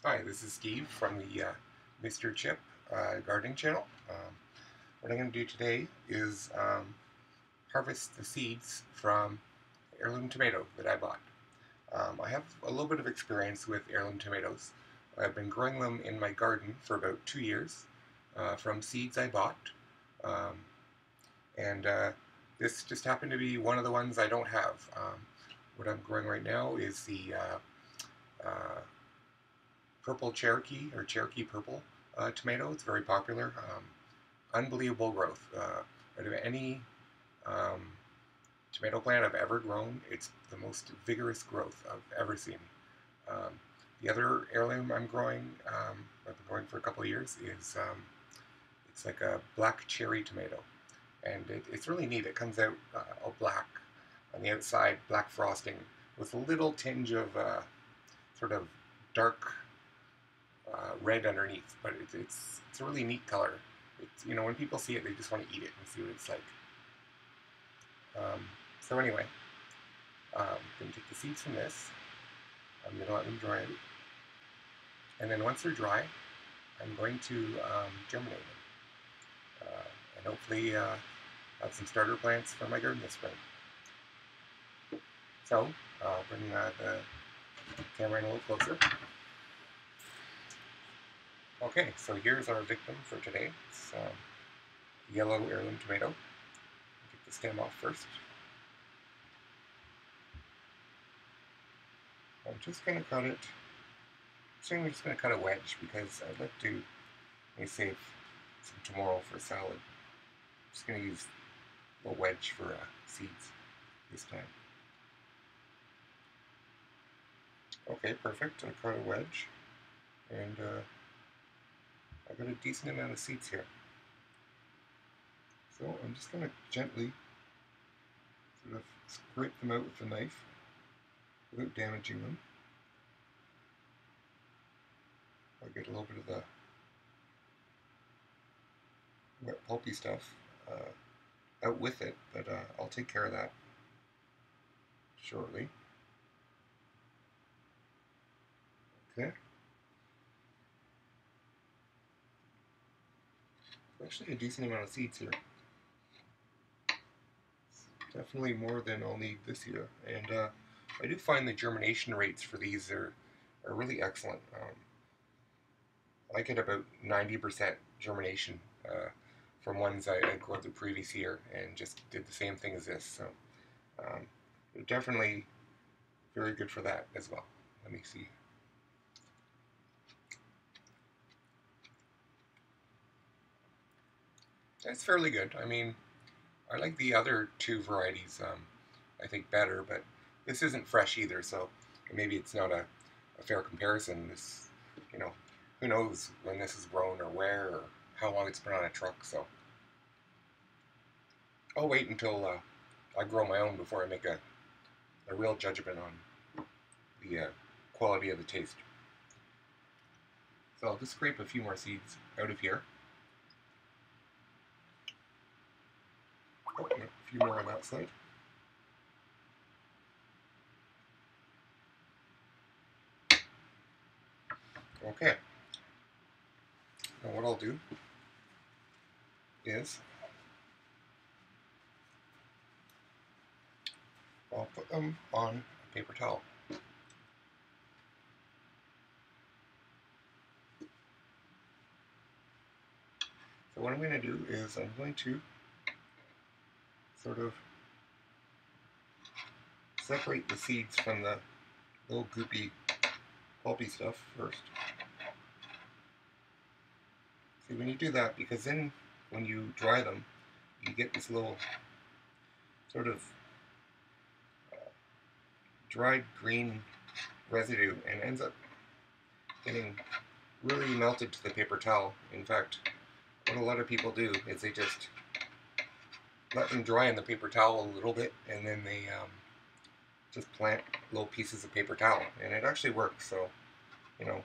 Hi, this is Steve from the Mr. Chip gardening channel. What I'm going to do today is harvest the seeds from heirloom tomato that I bought. I have a little bit of experience with heirloom tomatoes. I've been growing them in my garden for about 2 years from seeds I bought. Um, and this just happened to be one of the ones I don't have. What I'm growing right now is the purple Cherokee or Cherokee purple tomato. It's very popular. Unbelievable growth. Out of any tomato plant I've ever grown, it's the most vigorous growth I've ever seen. Um, the other heirloom I'm growing, I've been growing for a couple of years, is it's like a black cherry tomato, and it's really neat. It comes out all black on the outside, black frosting with a little tinge of sort of dark red underneath, but it's a really neat color. It's, you know, when people see it, they just want to eat it and see what it's like. So anyway, I'm going to take the seeds from this. I'm going to let them dry out, and then once they're dry, I'm going to germinate them, and hopefully have some starter plants for my garden this spring. So I'll bring the camera in a little closer. Okay, so here's our victim for today. It's yellow heirloom tomato. Get the stem off first. I'm just going to cut it. I'm just going to cut a wedge because I'd like to save some tomorrow for salad. I'm just going to use a wedge for seeds this time. Okay, perfect. I cut a wedge, and I've got a decent amount of seeds here. So I'm just going to gently sort of scrape them out with the knife without damaging them. I'll get a little bit of the wet pulpy stuff out with it, but I'll take care of that shortly. Okay. Actually a decent amount of seeds here. Definitely more than I'll need this year, and I do find the germination rates for these are really excellent. I get about 90% germination from ones I grew the previous year and just did the same thing as this, so they're definitely very good for that as well. Let me see. It's fairly good. I mean, I like the other two varieties, I think, better, but this isn't fresh either, so maybe it's not a fair comparison. This, you know, who knows when this is grown or where or how long it's been on a truck, so I'll wait until I grow my own before I make a real judgment on the quality of the taste. So I'll just scrape a few more seeds out of here. Oh, a few more on that side. Okay. Now what I'll do is I'll put them on a paper towel. So what I'm going to do is I'm going to sort of separate the seeds from the little goopy, pulpy stuff first. See, when you do that, because then when you dry them, you get this little sort of dried green residue, and ends up getting really melted to the paper towel. In fact, what a lot of people do is they just let them dry in the paper towel a little bit, and then they just plant little pieces of paper towel, and it actually works. So, you know,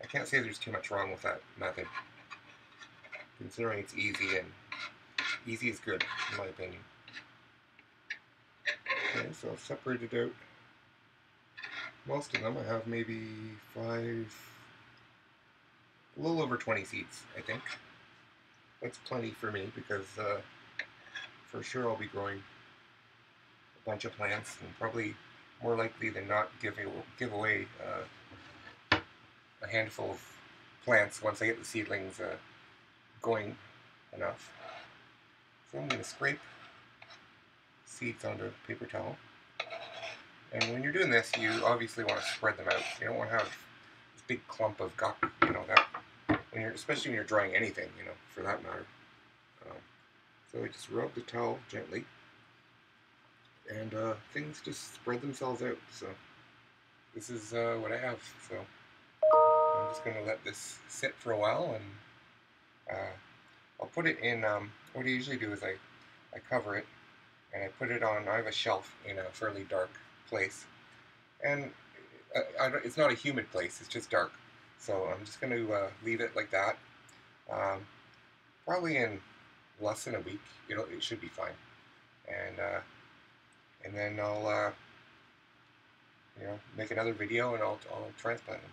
I can't say there's too much wrong with that method, considering it's easy, and easy is good, in my opinion. Okay, so I've separated out most of them. I have maybe 5 a little over 20 seeds, I think. That's plenty for me because for sure I'll be growing a bunch of plants and probably more likely than not give away a handful of plants once I get the seedlings going enough. So I'm going to scrape seeds onto a paper towel. And when you're doing this, you obviously want to spread them out. You don't want to have this big clump of guck, that when you're, especially when you're drying anything, for that matter. So I just rub the towel gently, and things just spread themselves out. So this is what I have. So I'm just going to let this sit for a while, and I'll put it in. What I usually do is I cover it, and I put it on. I have a shelf in a fairly dark place, and it's not a humid place. It's just dark. So I'm just going to leave it like that. Probably in less than a week, it should be fine. And then I'll make another video, and I'll transplant them.